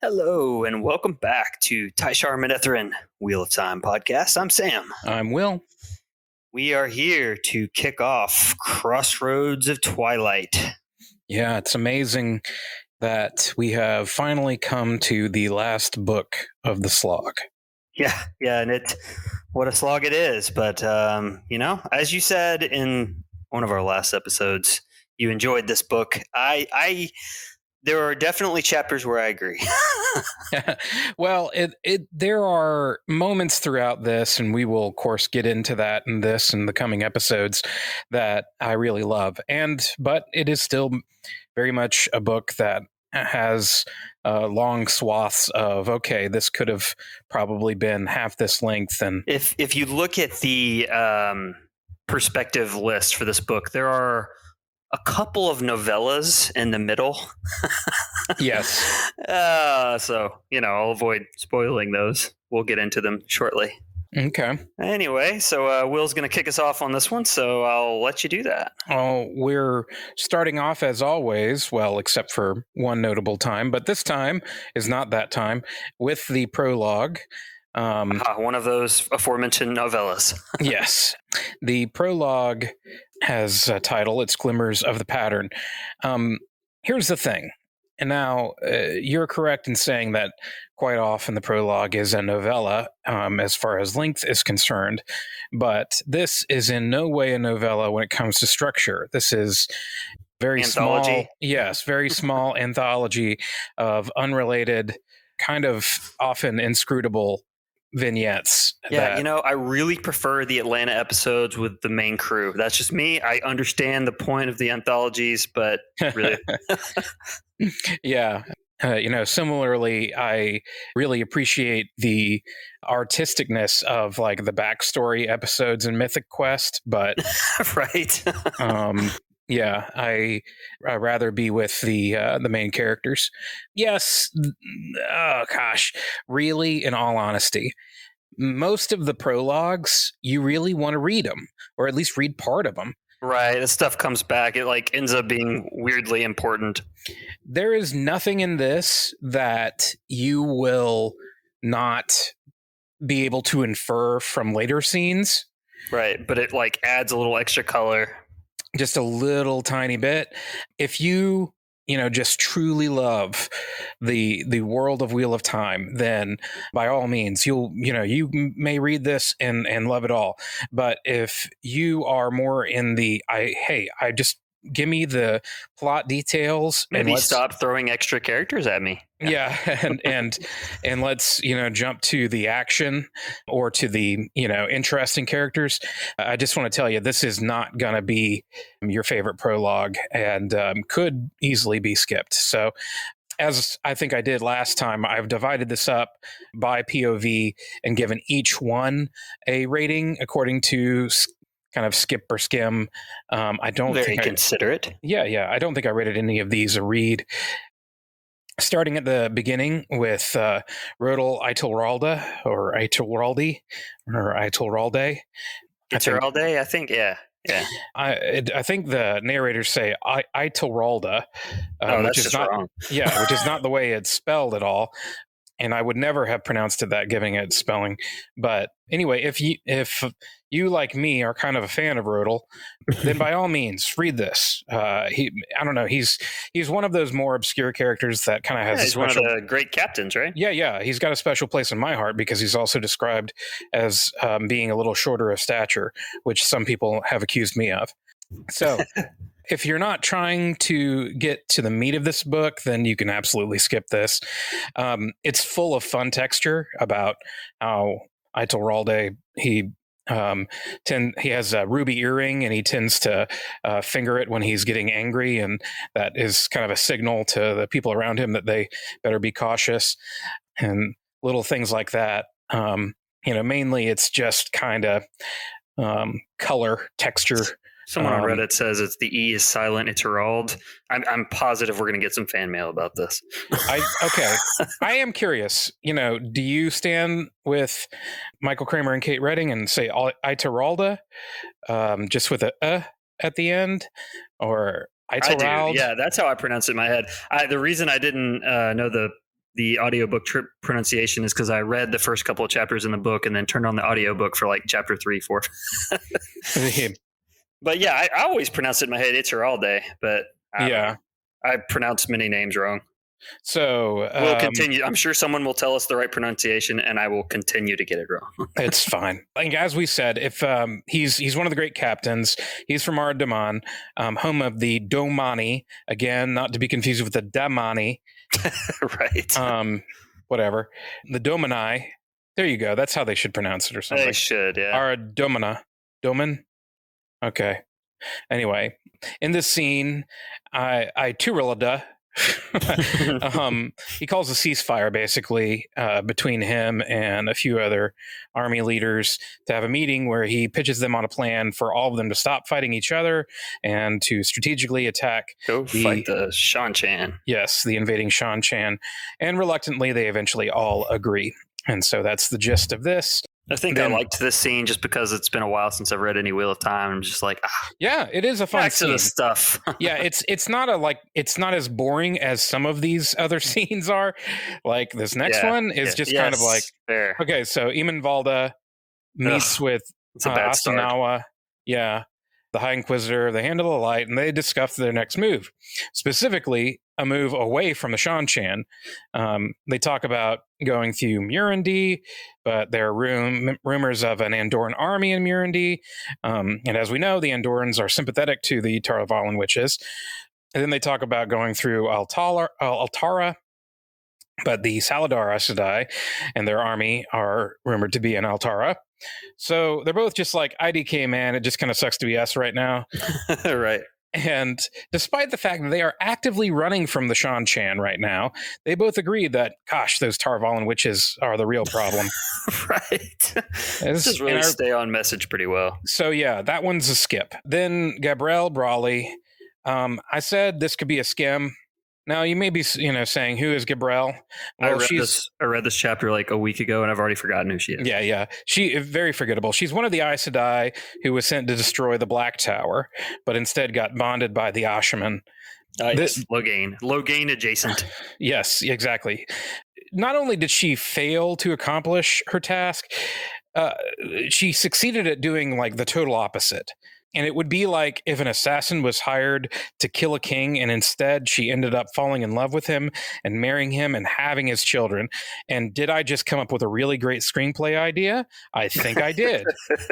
Hello, and welcome back to Tai'Shar Wheel of Time podcast. I'm Sam. I'm Will. We are here to kick off Crossroads of Twilight. Yeah, it's amazing that we have finally come to the last book of the slog. Yeah, and what a slog it is. But, as you said in one of our last episodes, you enjoyed this book. There are definitely chapters where I agree. Well, there are moments throughout this, and we will, of course, get into that in this and the coming episodes that I really love. But it is still very much a book that has long swaths of, okay, this could have probably been half this length. And if you look at the perspective list for this book, there are a couple of novellas in the middle. Yes. So, I'll avoid spoiling those. We'll get into them shortly. Okay. Anyway, so Will's going to kick us off on this one, so I'll let you do that. Oh, we're starting off as always, well, except for one notable time, but this time is not that time, with the prologue. One of those aforementioned novellas. Yes. The prologue has a title. It's Glimmers of the Pattern. Here's the thing. And now you're correct in saying that quite often the prologue is a novella as far as length is concerned. But this is in no way a novella when it comes to structure. This is very anthology. Small. Yes, very small anthology of unrelated, kind of often inscrutable vignettes. Yeah, I really prefer the Atlanta episodes with the main crew. That's just me. I understand the point of the anthologies, but really. Yeah. Similarly, I really appreciate the artisticness of like the backstory episodes in Mythic Quest, but right. Yeah, I'd rather be with the main characters. Yes. Oh gosh, really, in all honesty, most of the prologues you really want to read them, or at least read part of them. Right, this stuff comes back. It ends up being weirdly important. There is nothing in this that you will not be able to infer from later scenes. Right, but it adds a little extra color. Just a little tiny bit. If you just truly love the world of Wheel of Time, then by all means, you may read this and love it all. But if you are more in the I just give me the plot details, maybe and stop throwing extra characters at me. Yeah, and let's jump to the action or to the interesting characters. I just want to tell you, this is not going to be your favorite prologue, and could easily be skipped. So, as I think I did last time, I've divided this up by POV and given each one a rating according to kind of skip or skim. I don't very considerate. Yeah. I don't think I rated any of these a read. Starting at the beginning with Rodel Itilralda or Itilraldi or Itilralde. Itilralde, I think, yeah. I think the narrators say Itilralda, which is not wrong. Yeah, which is not the way it's spelled at all. And I would never have pronounced it that, giving it spelling. But anyway, if you like me are kind of a fan of Rodel, then by all means read this. I don't know. He's one of those more obscure characters that kind of has. He's one of the great captains, right? Yeah. He's got a special place in my heart because he's also described as being a little shorter of stature, which some people have accused me of. So. If you're not trying to get to the meat of this book, then you can absolutely skip this. It's full of fun texture about how Itilralde, he has a ruby earring and he tends to finger it when he's getting angry, and that is kind of a signal to the people around him that they better be cautious, and little things like that. Mainly it's just kind of color, texture. Someone on Reddit says it's the E is silent, it's Herald. I'm positive we're going to get some fan mail about this. Okay. I am curious. Do you stand with Michael Kramer and Kate Redding and say Itilralda, just with a at the end, or Itilrald? Yeah, that's how I pronounce it in my head. The reason I didn't know the the audiobook pronunciation is because I read the first couple of chapters in the book and then turned on the audiobook for like chapter 3, 4. But yeah, I always pronounce it in my head. It's her all day, but I pronounce many names wrong. So we'll continue. I'm sure someone will tell us the right pronunciation, and I will continue to get it wrong. It's fine. Like, as we said, if he's one of the great captains. He's from Ardaman, home of the Domani. Again, not to be confused with the Damani. Right. Whatever. The Domani. There you go. That's how they should pronounce it, or something. They should. Yeah. Domina. Domin. Okay. Anyway, in this scene, I Turilada. He calls a ceasefire basically between him and a few other army leaders to have a meeting where he pitches them on a plan for all of them to stop fighting each other and to strategically attack fight the Shan-Chan. Yes, the invading Shan-Chan. And reluctantly, they eventually all agree. And so that's the gist of this. I think I liked this scene just because it's been a while since I've read any Wheel of Time. I'm just like, yeah, it is a fun back scene. to the stuff. Yeah, it's not as boring as some of these other scenes are. Like this next one is just kind of like, fair. Okay, so Eamon Valda meets with Asanawa. Yeah, the High Inquisitor. They handle the light, and they discuss their next move, specifically a move away from the Shan-Chan. They talk about going through Murundi, but there are rumors of an Andorran army in Murundi. And as we know, the Andorrans are sympathetic to the Tarvalan witches. And then they talk about going through Altara, but the Saladar Aes Sedai and their army are rumored to be in Altara. So they're both just like, IDK, man, it just kind of sucks to be us right now. Right. And despite the fact that they are actively running from the Shan-Chan right now, they both agree that, gosh, those Tarvalan witches are the real problem. Right. This is really stay on message pretty well. So yeah, that one's a skip. Then Gabrielle Brawley. I said this could be a skim. Now you may be, saying, who is Gabrielle? Well, I read this chapter like a week ago, and I've already forgotten who she is. Yeah. She is very forgettable. She's one of the Aes Sedai who was sent to destroy the Black Tower, but instead got bonded by the Ashaman. Logain adjacent. Yes, exactly. Not only did she fail to accomplish her task, she succeeded at doing like the total opposite. And it would be like if an assassin was hired to kill a king and instead she ended up falling in love with him and marrying him and having his children. And did I just come up with a really great screenplay idea? I think I did.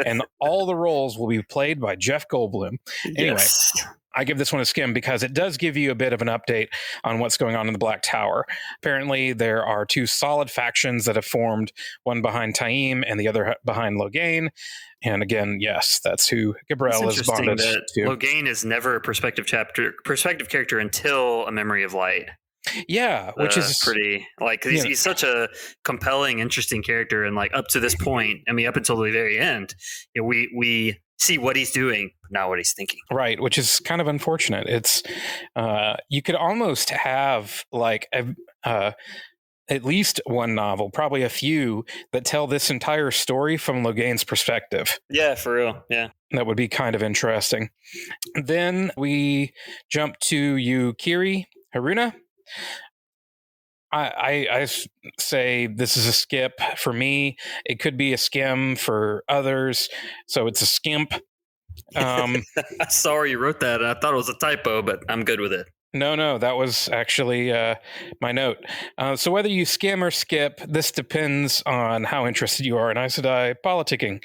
And all the roles will be played by Jeff Goldblum. Anyway. Yes. I give this one a skim because it does give you a bit of an update on what's going on in the Black Tower. Apparently, there are two solid factions that have formed, one behind Taim and the other behind Logain. And again, yes, that's who Gabrielle is bonded to. Logain is never a perspective character until A Memory of Light. Yeah, which is pretty like he's such a compelling, interesting character, and like up to this point, I mean, up until the very end, we see what he's doing, but not what he's thinking. Right, which is kind of unfortunate. It's you could almost have like at least one novel, probably a few, that tell this entire story from Logain's perspective. Yeah, for real. Yeah. That would be kind of interesting. Then we jump to Yukiri Haruna. I say this is a skip for me. It could be a skim for others, so it's a skimp. Sorry you wrote that. I thought it was a typo, but I'm good with it. No, that was actually my note. So whether you skim or skip, this depends on how interested you are in Aes Sedai politicking.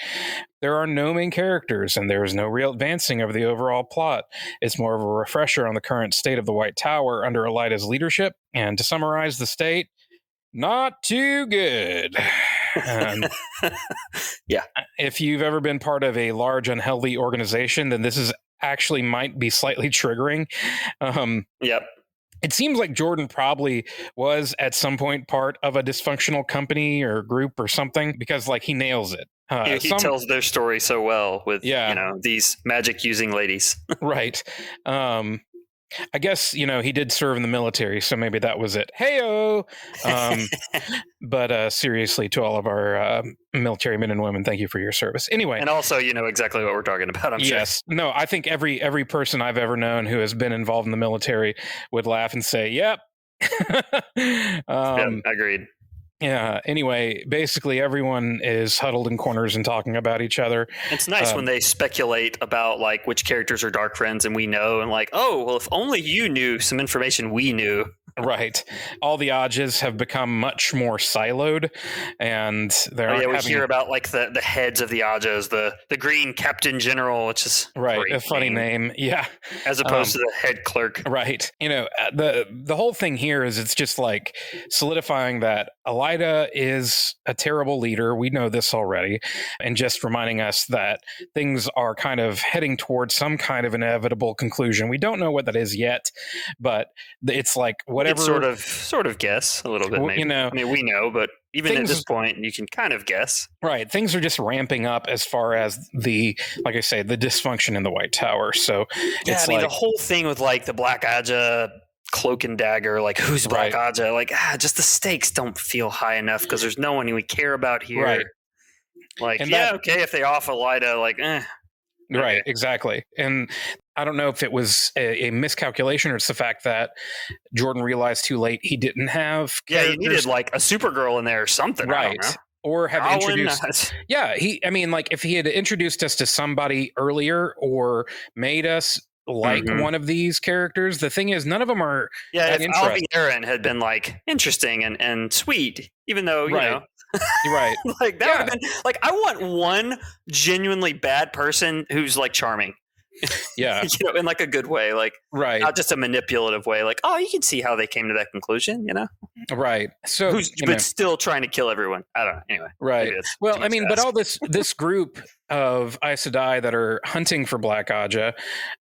There are no main characters, and there is no real advancing of the overall plot. It's more of a refresher on the current state of the White Tower under Elyda's leadership. And to summarize the state, not too good. Yeah. If you've ever been part of a large, unhealthy organization, then this is actually might be slightly triggering. Yep. It seems like Jordan probably was at some point part of a dysfunctional company or group or something, because like he nails it. He tells their story so well with these magic using ladies. Right. I guess, he did serve in the military, so maybe that was it. Hey-o! But seriously, to all of our military men and women, thank you for your service. Anyway. And also, you know exactly what we're talking about, I'm sure. Yes. No, I think every person I've ever known who has been involved in the military would laugh and say, yep, Agreed. Yeah. Anyway, basically everyone is huddled in corners and talking about each other. It's nice when they speculate about like which characters are dark friends and we know, and like, oh, well, if only you knew some information we knew. Right. All the Ajas have become much more siloed, and they're we hear about like the heads of the Ajas, the Green Captain General, which is right, a funny name. Yeah. As opposed to the head clerk. Right. The whole thing here is it's just like solidifying that Elida is a terrible leader. We know this already. And just reminding us that things are kind of heading towards some kind of inevitable conclusion. We don't know what that is yet, but it's like whatever. Sort of guess a little bit, maybe. I mean, we know, but even at this point, you can kind of guess. Right. Things are just ramping up as far as like I say, the dysfunction in the White Tower. So it's the whole thing with like the Black Aja cloak and dagger, like who's Black Aja? Like, just the stakes don't feel high enough because there's no one we care about here. Right. Like, okay, if they off Elida, like, Right, exactly. And I don't know if it was a miscalculation or it's the fact that Jordan realized too late he didn't have characters. You needed like a Supergirl in there or something. Right. I don't know. Or have introduced. Yeah, like if he had introduced us to somebody earlier or made us like one of these characters, the thing is, none of them are. Yeah, if Alvy Aaron had been like interesting and sweet, even though, you know. Right. Like that would have been like, I want one genuinely bad person who's like charming. Yeah. In like a good way, like not just a manipulative way, like, oh, you can see how they came to that conclusion, Right. So but still trying to kill everyone. I don't know. Anyway. Right. Well, I mean, but all this group of Aes Sedai that are hunting for Black Aja,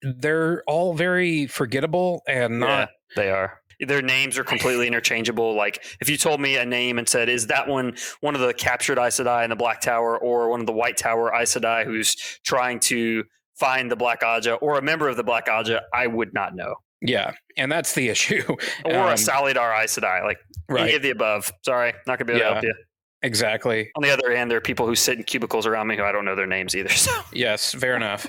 they're all very forgettable and not. They are. Their names are completely interchangeable. Like if you told me a name and said, is that one of the captured Aes Sedai in the Black Tower or one of the White Tower Aes Sedai who's trying to find the Black Aja or a member of the Black Aja, I would not know. Yeah, and that's the issue. Or a Salidar Aes Sedai, like any of the above. Sorry, not going to be able to help you. Exactly. On the other hand, there are people who sit in cubicles around me who I don't know their names either. So yes, fair enough.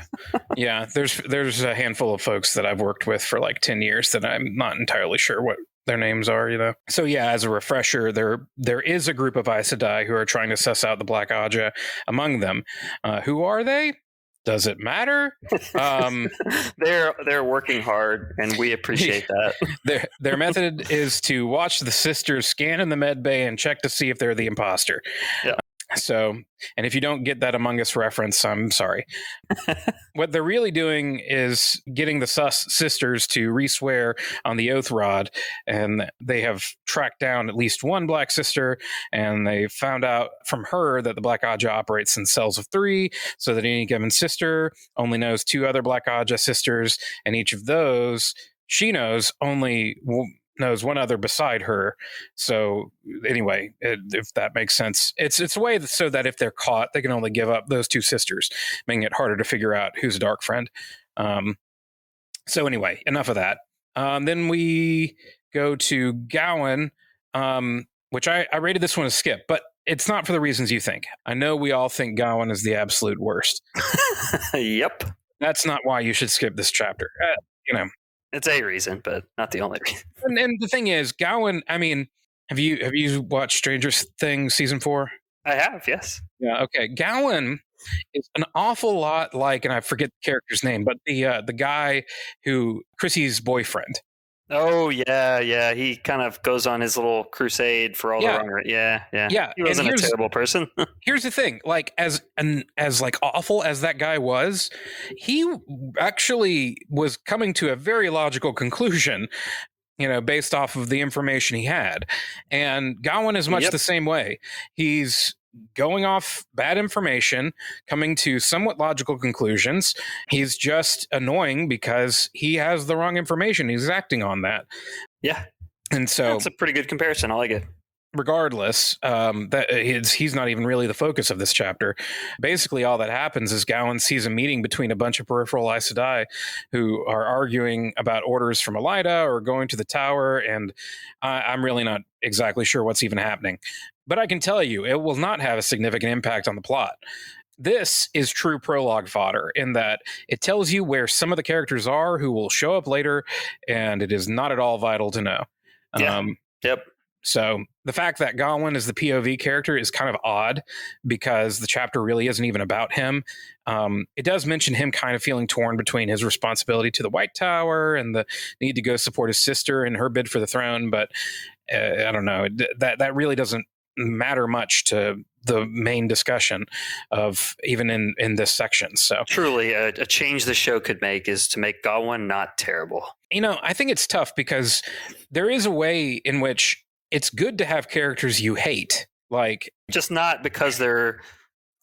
Yeah, there's a handful of folks that I've worked with for like 10 years that I'm not entirely sure what their names are, So yeah, as a refresher, there is a group of Aes Sedai who are trying to suss out the Black Aja. Among them, who are they? Does it matter? They're working hard, and we appreciate that. Their method is to watch the sisters scan in the med bay and check to see if they're the imposter. Yeah. So, and if you don't get that Among Us reference, I'm sorry. What they're really doing is getting the sus sisters to re-swear on the oath rod, and they have tracked down at least one Black sister, and they found out from her that the Black Aja operates in cells of 3, so that any given sister only knows 2 other Black Aja sisters, and each of those she knows knows one other beside her. So anyway, if that makes sense, it's a way so that if they're caught, they can only give up those 2 sisters, making it harder to figure out who's a dark friend. So anyway, enough of that. Then we go to Gowan, which I rated this one a skip, but it's not for the reasons you think. I know we all think Gowan is the absolute worst. Yep. That's not why you should skip this chapter. It's a reason, but not the only reason. And the thing is, Gowan, I mean, have you watched Stranger Things season 4? I have, yes. Yeah, okay. Gowan is an awful lot like, and I forget the character's name, but the guy who Chrissy's boyfriend. Oh yeah. He kind of goes on his little crusade for all the wrong. Yeah. He wasn't a terrible person. Here's the thing: like as like awful as that guy was, he actually was coming to a very logical conclusion. Based off of the information he had, and Gowan is much the same way. He's going off bad information, coming to somewhat logical conclusions. He's just annoying because he has the wrong information. He's acting on that. Yeah. And so that's a pretty good comparison. I like it. Regardless, he's not even really the focus of this chapter. Basically, all that happens is Gowan sees a meeting between a bunch of peripheral Aes Sedai who are arguing about orders from Elida or going to the tower, and I'm really not exactly sure what's even happening. But I can tell you, it will not have a significant impact on the plot. This is true prologue fodder in that it tells you where some of the characters are who will show up later, and it is not at all vital to know. Yep. So the fact that Gawain is the POV character is kind of odd because the chapter really isn't even about him. It does mention him kind of feeling torn between his responsibility to the White Tower and the need to go support his sister in her bid for the throne. But I don't know, that really doesn't matter much to the main discussion of even in this section. So truly a change the show could make is to make Gawain not terrible. I think it's tough because there is a way in which it's good to have characters you hate, like just not because they're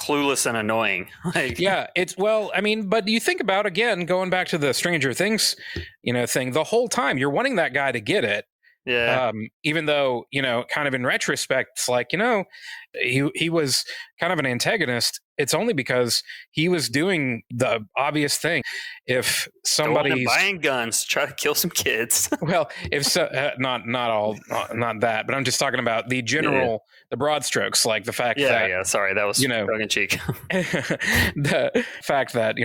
clueless and annoying. But you think about, again, going back to the Stranger Things, thing, the whole time you're wanting that guy to get it. Yeah. Even though, kind of in retrospect, it's like, he was kind of an antagonist. It's only because he was doing the obvious thing. If somebody's buying guns, try to kill some kids. Well, if so, not that, but I'm just talking about the general, the broad strokes, like the fact that, sorry, that was tongue in cheek. The fact that,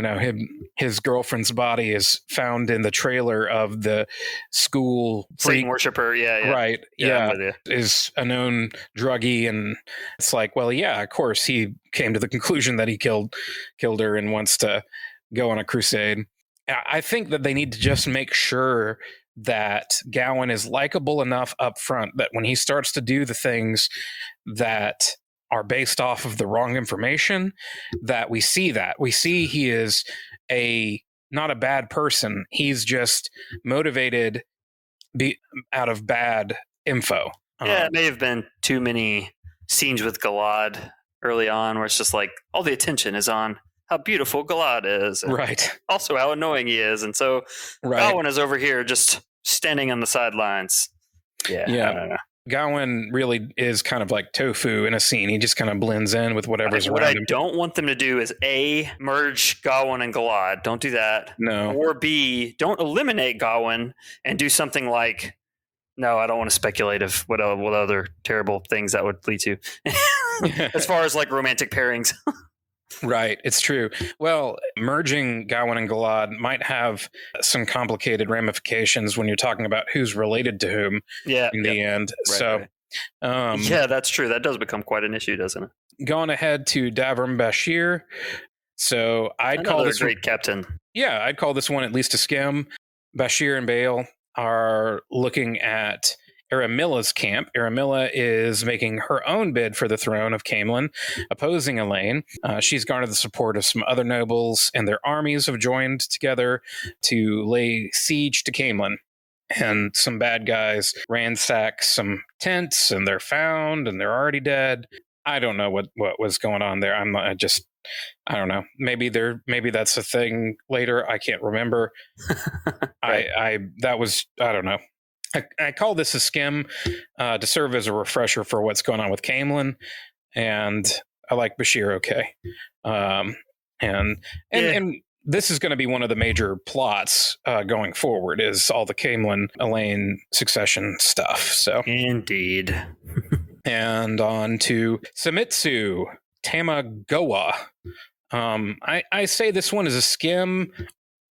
his girlfriend's body is found in the trailer of the school Satan worshiper. Yeah. Right. Yeah. Is a known druggie. And it's like, well, yeah, of course he came to the conclusion that he killed her and wants to go on a crusade. I think that they need to just make sure that Gawain is likable enough up front that when he starts to do the things that are based off of the wrong information, that we see he is not a bad person. He's just motivated out of bad info. Yeah, it may have been too many scenes with Galad early on where it's just like all the attention is on how beautiful Galad is. And right. Also how annoying he is. And so Gawain is over here just standing on the sidelines. Yeah. I don't know. Gawain really is kind of like tofu in a scene. He just kind of blends in with whatever's around him. What I don't want them to do is A, merge Gawain and Galad. Don't do that. No. Or B, don't eliminate Gawain and do something like, no, I don't want to speculate of what other terrible things that would lead to as far as like romantic pairings. Right. It's true. Well, merging Gawain and Galad might have some complicated ramifications when you're talking about who's related to whom in the end. Right, so, that's true. That does become quite an issue, doesn't it? Going ahead to Davram Bashir. So I'd call this great captain. Yeah, I'd call this one at least a skim. Bashir and Bale are looking at Aramilla's camp. Aramilla is making her own bid for the throne of Caemlyn, opposing Elaine. She's garnered the support of some other nobles, and their armies have joined together to lay siege to Caemlyn. And some bad guys ransack some tents, and they're found, and they're already dead. I don't know what was going on there. I don't know. Maybe that's a thing later. I can't remember. Right. I don't know. I call this a skim to serve as a refresher for what's going on with Caemlyn, and I like Bashir okay. And this is going to be one of the major plots going forward is all the Caemlyn Elaine succession stuff. So indeed. And on to Samitsu Tamagoa. I say this one is a skim.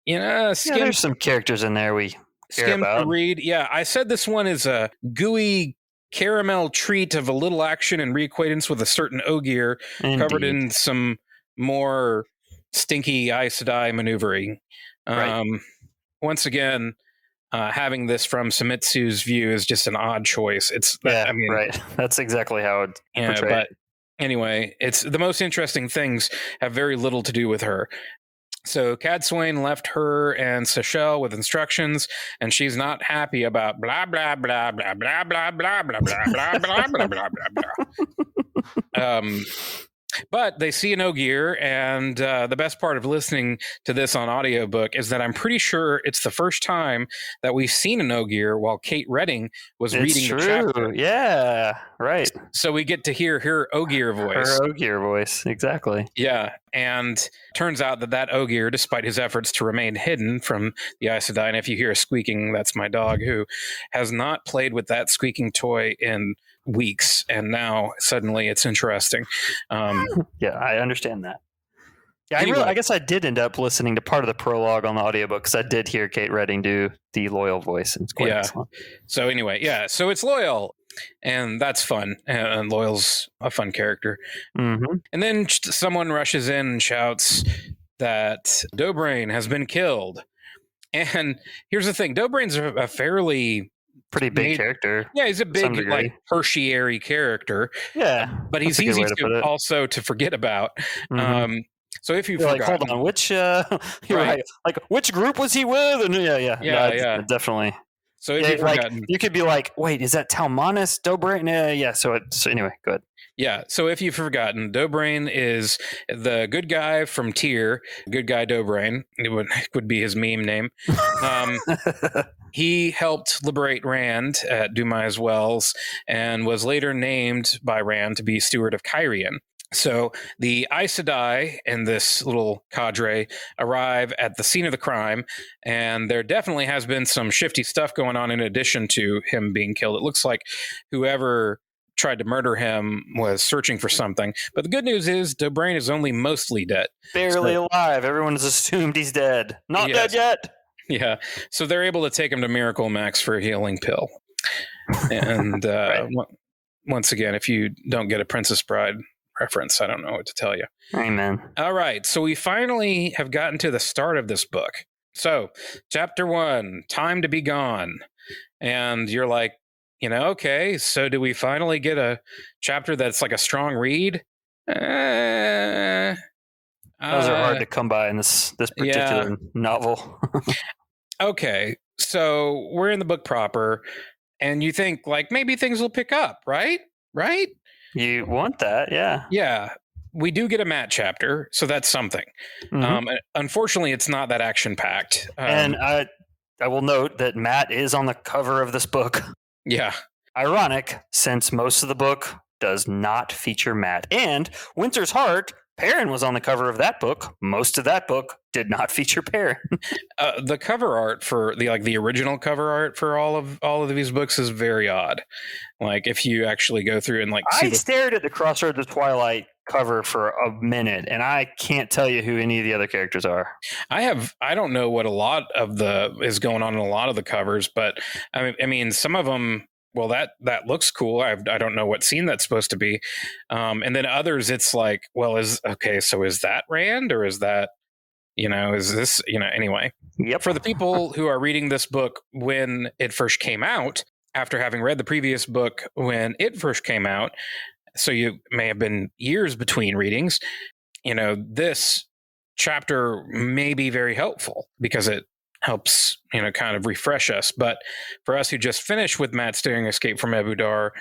There's some characters in there we skim to read. Yeah, I said this one is a gooey caramel treat of a little action and reacquaintance with a certain Ogier, covered in some more stinky Aes Sedai maneuvering. Once again, having this from Samitsu's view is just an odd choice. Right. That's exactly how it's portrayed. But anyway, it's the most interesting things have very little to do with her. So Cadsuane left her and Seychelle with instructions, and she's not happy about blah blah blah blah blah blah blah blah blah blah blah blah blah blah. But they see an Ogier, and the best part of listening to this on audiobook is that I'm pretty sure it's the first time that we've seen an Ogier while Kate Redding was reading the chapter. Yeah, right. So we get to hear her Ogier voice. Her Ogier voice, exactly. Yeah, and turns out that Ogier, despite his efforts to remain hidden from the Aes Sedai, and if you hear a squeaking, that's my dog, who has not played with that squeaking toy in weeks, and now suddenly it's interesting. I understand that. Yeah, Anyway, I guess I did end up listening to part of the prologue on the audiobook because I did hear Kate Redding do the Loyal voice. And it's quite excellent. So anyway, so it's Loyal, and that's fun. And Loyal's a fun character. Mm-hmm. And then someone rushes in and shouts that Dobrain has been killed. And here's the thing: Dobrain's a fairly pretty big character. Yeah, he's a big, like, tertiary character. Yeah, but he's easy to also to forget about. Mm-hmm. So if you've like, hold on, which right. Like, which group was he with? And yeah, definitely. So if you've forgotten, you could be like, wait, is that Talmanis Dobrain? Yeah. So anyway, good. Yeah. So if you've forgotten, Dobrain is the good guy from Tyr. Good guy Dobrain. It would be his meme name. He helped liberate Rand at Dumai's Wells and was later named by Rand to be steward of Cairhien. So the Aes Sedai and this little cadre arrive at the scene of the crime, and there definitely has been some shifty stuff going on in addition to him being killed. It looks like whoever tried to murder him was searching for something. But the good news is Dobrain is only mostly dead. Barely alive. Everyone has assumed he's dead. Not dead yet. Yeah. So they're able to take him to Miracle Max for a healing pill. And right. Once again, if you don't get a Princess Bride reference, I don't know what to tell you. Amen. All right. So we finally have gotten to the start of this book. So chapter 1, Time to Be Gone. And you're like, okay, so do we finally get a chapter that's like a strong read? Those are hard to come by in this particular novel. Okay, so we're in the book proper, and you think, like, maybe things will pick up, right? Right? You want that, yeah. Yeah. We do get a Matt chapter, so that's something. Mm-hmm. Unfortunately, it's not that action-packed. And I will note that Matt is on the cover of this book. Yeah. Ironic, since most of the book does not feature Matt. And Winter's Heart, Perrin was on the cover of that book. Most of that book did not feature Perrin. The cover art for the original cover art for all of these books is very odd. Like, if you actually go through and I stared at the Crossroads of Twilight cover for a minute, and I can't tell you who any of the other characters are. I don't know what a lot of is going on in a lot of the covers, but I mean some of them. Well, that looks cool. I don't know what scene that's supposed to be. And then others, it's like, well, so is that Rand, or is that, is this, anyway. Yep. For the people who are reading this book when it first came out, after having read the previous book when it first came out, so you may have been years between readings, this chapter may be very helpful because it helps, kind of refresh us. But for us who just finished with Matt Steering Escape from Ebudar,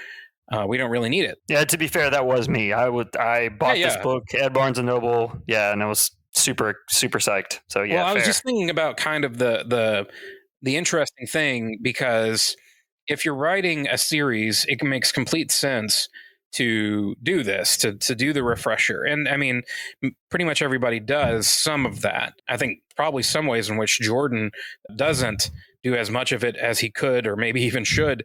we don't really need it. Yeah, to be fair, that was me. I bought this book at Barnes & Noble, and I was super, super psyched. So, yeah, well, I was just thinking about kind of the interesting thing, because if you're writing a series, it makes complete sense to do this, to do the refresher. And I mean, pretty much everybody does some of that. I think probably some ways in which Jordan doesn't do as much of it as he could, or maybe even should,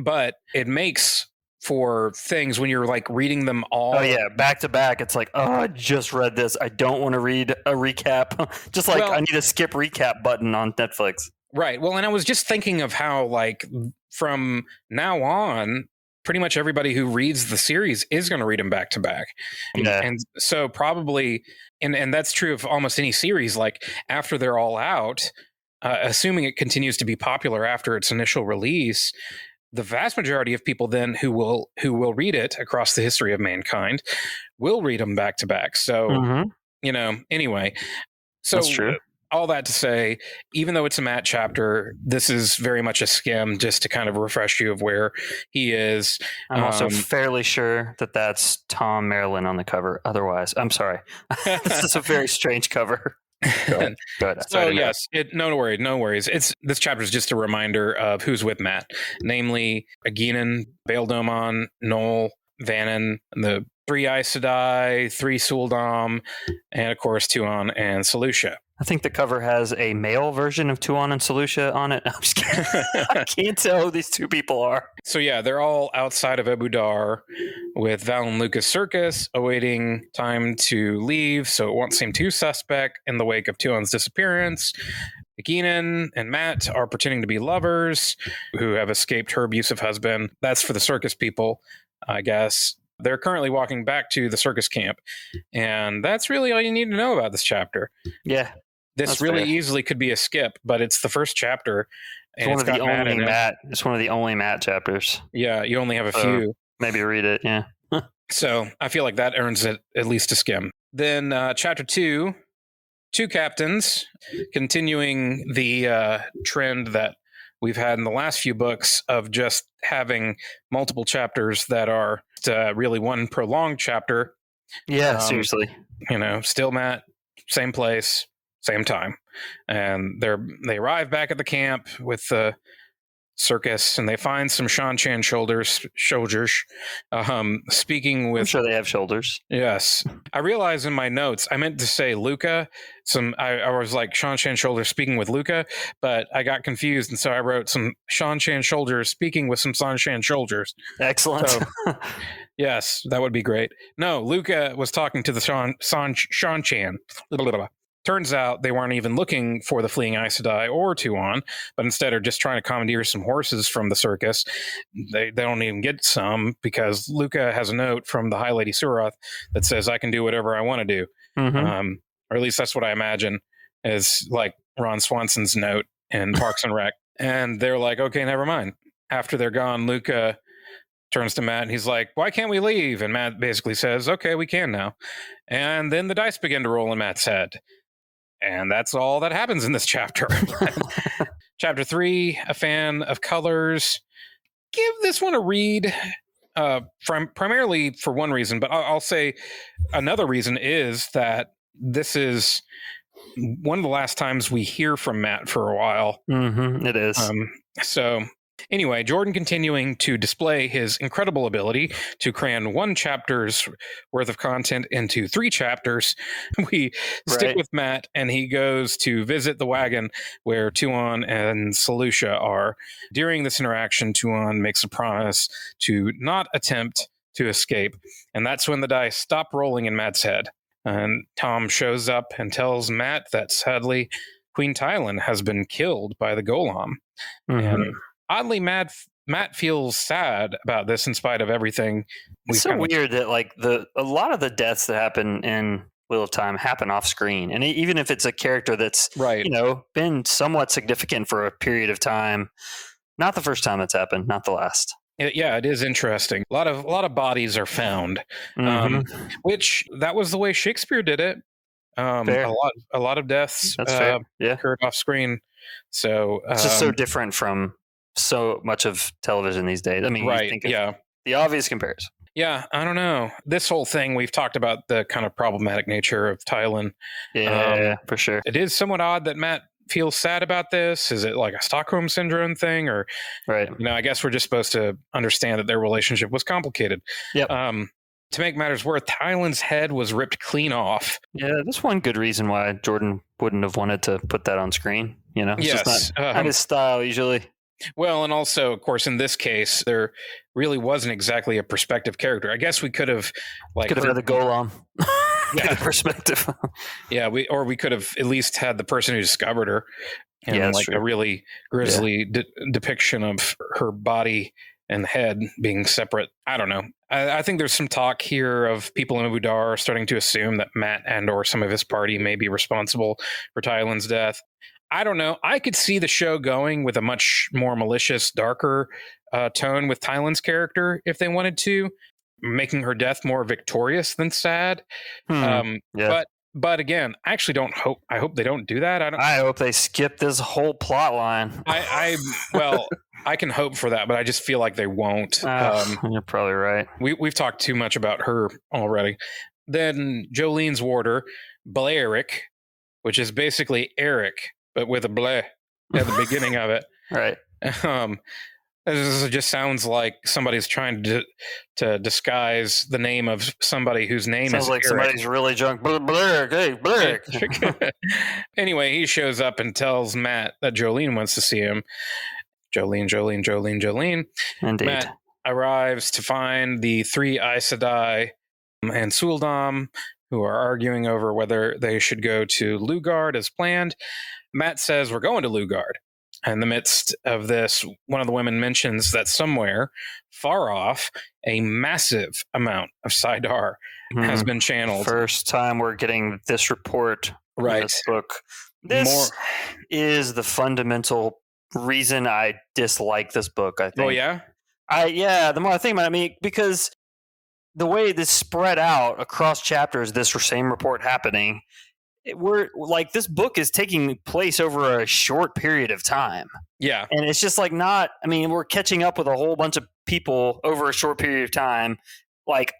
but it makes for things when you're like reading them all. Oh yeah, back to back. It's like, oh, I just read this. I don't want to read a recap. Just like, I need a skip recap button on Netflix. Right. Well, and I was just thinking of how, like, from now on, pretty much everybody who reads the series is going to read them back to back. Yeah. And so probably, and that's true of almost any series, like after they're all out, assuming it continues to be popular after its initial release, the vast majority of people then who will read it across the history of mankind will read them back to back. So, anyway, so that's true. All that to say, even though it's a Matt chapter, this is very much a skim just to kind of refresh you of where he is. I'm also fairly sure that that's Tom Maryland on the cover. Otherwise, I'm sorry. This is a very strange cover. Go ahead. So yes, no worries. This chapter is just a reminder of who's with Matt, namely Aeginan, Bael Domon, Noel, Vannon, the 3 Aes Sedai, 3 Suldam, and of course Tuon and Selucia. I think the cover has a male version of Tuon and Selucia on it. I'm just kidding. I can't tell who these two people are. So yeah, they're all outside of Ebu Dar with Val and Lucas Circus awaiting time to leave, so it won't seem too suspect in the wake of Tuon's disappearance. Keenan and Matt are pretending to be lovers who have escaped her abusive husband. That's for the circus people, I guess. They're currently walking back to the circus camp, and that's really all you need to know about this chapter. Yeah. This really easily could be a skip, but it's the first chapter. It's one of the only Matt. It's one of the only Matt chapters. Yeah, you only have a few. Maybe read it. Yeah. So I feel like that earns it at least a skim. Then chapter 2, two captains, continuing the trend that we've had in the last few books of just having multiple chapters that are really one prolonged chapter. Yeah, seriously. Still Matt, same place, same time. And they arrive back at the camp with the circus, and they find some Shan-Chan soldiers speaking with... I'm sure they have shoulders. Yes. I realized in my notes, I meant to say Luca. I was like, Shan-Chan soldiers speaking with Luca, but I got confused, and so I wrote some Shan-Chan soldiers speaking with some Shan-Chan soldiers. Excellent. So, yes, that would be great. No, Luca was talking to the Shan-Chan. Turns out they weren't even looking for the fleeing Aes Sedai or Tuon, but instead are just trying to commandeer some horses from the circus. They don't even get some because Luca has a note from the High Lady Suroth that says, I can do whatever I want to do. Mm-hmm. Or at least that's what I imagine is like Ron Swanson's note in Parks and Rec. And they're like, okay, never mind. After they're gone, Luca turns to Matt and he's like, why can't we leave? And Matt basically says, okay, we can now. And then the dice begin to roll in Matt's head. And that's all that happens in this chapter. Chapter 3, a fan of colors. Give this one a read, primarily for one reason, but I'll say another reason is that this is one of the last times we hear from Matt for a while. Mm-hmm, it is. So anyway, Jordan continuing to display his incredible ability to cram one chapter's worth of content into 3 chapters. We stick with Matt, and he goes to visit the wagon where Tuon and Selucia are. During this interaction, Tuon makes a promise to not attempt to escape, and that's when the dice stop rolling in Matt's head. And Tom shows up and tells Matt that sadly Queen Tai'Lan has been killed by the Golem. Mm-hmm. And oddly, Matt feels sad about this in spite of everything. It's so weird that like a lot of the deaths that happen in Wheel of Time happen off screen, and even if it's a character that's been somewhat significant for a period of time, not the first time that's happened, not the last. Yeah, it is interesting. A lot of bodies are found, which that was the way Shakespeare did it. A lot of deaths occurred off screen. So it's just so different from so much of television these days. I mean, you think of the obvious comparison. Yeah, I don't know. This whole thing, we've talked about the kind of problematic nature of Tai'Lan. Yeah, for sure. It is somewhat odd that Matt feels sad about this. Is it like a Stockholm Syndrome thing? Or, I guess we're just supposed to understand that their relationship was complicated. Yep. To make matters worse, Tai'Lan's head was ripped clean off. Yeah, that's one good reason why Jordan wouldn't have wanted to put that on screen. It's just not his style usually. Well, and also, of course, in this case, there really wasn't exactly a perspective character. I guess we could have had the Golem. The perspective. we could have at least had the person who discovered her. A really grisly depiction of her body and head being separate. I don't know. I think there's some talk here of people in Ebu Dar starting to assume that Matt and or some of his party may be responsible for Tai'Lan's death. I don't know. I could see the show going with a much more malicious, darker tone with Tai'Lan's character if they wanted to, making her death more victorious than sad. But again, I actually don't hope. I hope they don't do that. I hope they skip this whole plot line. I can hope for that, but I just feel like they won't. You're probably right. We've talked too much about her already. Then Jolene's warder, Blaeric, which is basically Eric, but with a bleh at the beginning of it. Right. This just sounds like somebody's trying to disguise the name of somebody whose name Sounds is like Eric. somebody's really drunk. Blurk, hey, Blurk. Anyway, he shows up and tells Matt that Jolene wants to see him. Jolene. Indeed. Matt arrives to find the three Aes Sedai and Suldam, who are arguing over whether they should go to Lugard as planned. Matt says, we're going to Lugard. In the midst of this, one of the women mentions that somewhere far off, a massive amount of Saidar has been channeled. First time we're getting this report in this book. This is the fundamental reason I dislike this book, I think. Oh, yeah? The more I think about it, because the way this spread out across chapters, this same report happening, we're like, this book is taking place over a short period of time. Yeah. And it's just like we're catching up with a whole bunch of people over a short period of time, like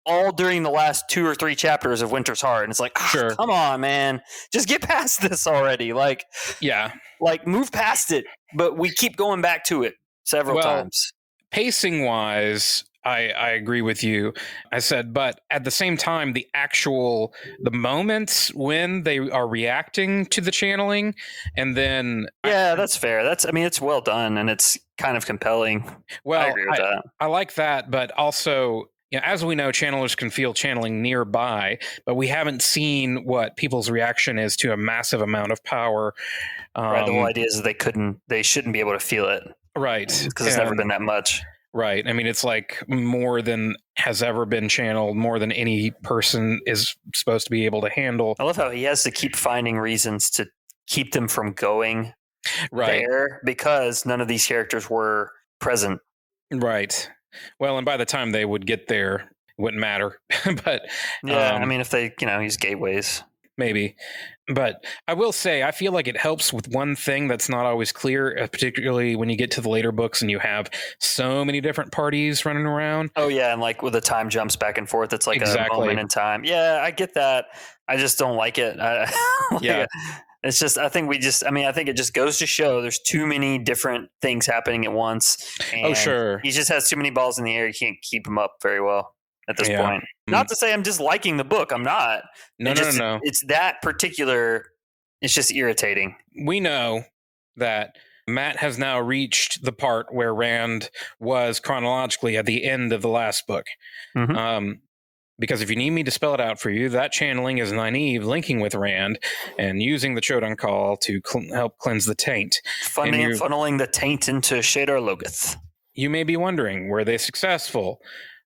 all during the last 2 or 3 chapters of Winter's Heart. And it's like, come on, man, just get past this already. Like, move past it. But we keep going back to it several times. Pacing wise, I agree with you. I said, but at the same time, the moments when they are reacting to the channeling, and then that's fair. It's well done and it's kind of compelling. Well, I agree with that. I like that, but also, as we know, channelers can feel channeling nearby, but we haven't seen what people's reaction is to a massive amount of power. Right. The whole idea is they shouldn't be able to feel it. Right. Because it's never been that much. Right. I mean, it's like more than has ever been channeled, more than any person is supposed to be able to handle. I love how he has to keep finding reasons to keep them from going there because none of these characters were present. Right. Well, and by the time they would get there, it wouldn't matter. But if they, use gateways. Maybe. But I will say, I feel like it helps with one thing that's not always clear, particularly when you get to the later books and you have so many different parties running around. Oh, yeah. And like with the time jumps back and forth, it's like a moment in time. Yeah, I get that. I just don't like it. It's just, I think it just goes to show there's too many different things happening at once. And he just has too many balls in the air. You can't keep them up very well at this point. Not to say I'm disliking the book. I'm not. No. It's that particular. It's just irritating. We know that Matt has now reached the part where Rand was chronologically at the end of the last book. Mm-hmm. Because if you need me to spell it out for you, that channeling is Nynaeve linking with Rand and using the Chodan Call to help cleanse the taint. Funneling the taint into Shadar Logoth. You may be wondering, were they successful?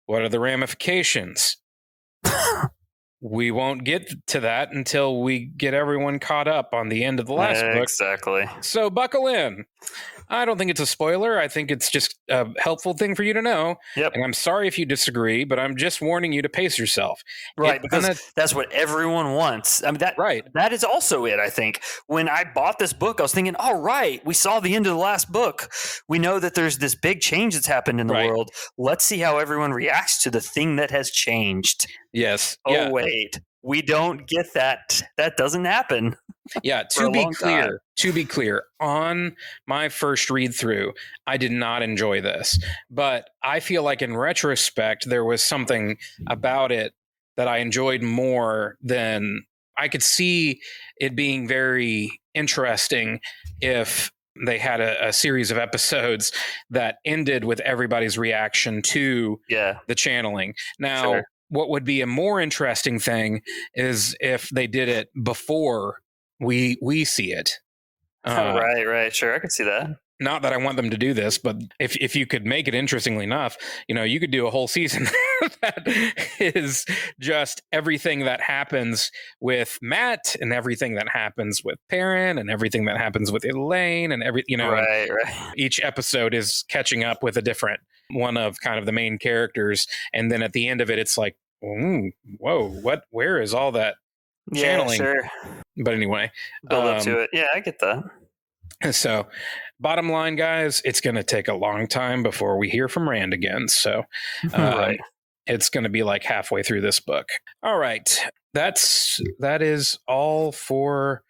What are the ramifications? We won't get to that until we get everyone caught up on the end of the last book. Exactly. So buckle in. I don't think it's a spoiler. I think it's just a helpful thing for you to know. Yep. And I'm sorry if you disagree, but I'm just warning you to pace yourself. Right, because that's what everyone wants. I mean, that is also it, I think. When I bought this book, I was thinking, all right, we saw the end of the last book. We know that there's this big change that's happened in the world. Let's see how everyone reacts to the thing that has changed. Yes. Oh, wait. We don't get that. That doesn't happen. Yeah, to be clear, on my first read through, I did not enjoy this. But I feel like in retrospect, there was something about it that I enjoyed more than I could see it being very interesting if they had a series of episodes that ended with everybody's reaction to the channeling. Now, what would be a more interesting thing is if they did it before we see it. Right. Sure. I could see that. Not that I want them to do this, but if you could make it interestingly enough, you could do a whole season that is just everything that happens with Matt and everything that happens with Perrin and everything that happens with Elaine and Right. Each episode is catching up with a different one of kind of the main characters. And then at the end of it, it's like, whoa, where is all that channeling? Yeah, sure. But anyway, build up to it. Yeah, I get that. So bottom line, guys, it's going to take a long time before we hear from Rand again. So it's going to be like halfway through this book. All right. That is all for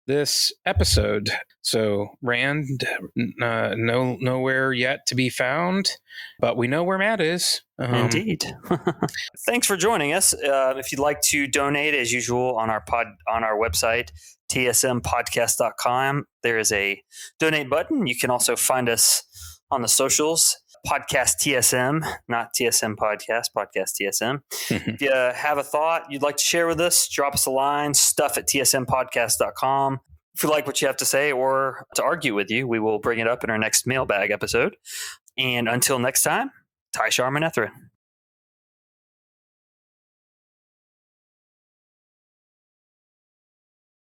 this episode. So Rand, nowhere yet to be found, but we know where Matt is. Indeed. Thanks for joining us. If you'd like to donate, as usual, on our website, tsmpodcast.com, there is a donate button. You can also find us on the socials, Podcast TSM, not TSM Podcast, Podcast TSM. If you have a thought you'd like to share with us, drop us a line, stuff@tsmpodcast.com. If you like what you have to say or to argue with you, we will bring it up in our next mailbag episode. And until next time, Tai'Shar Manetheren.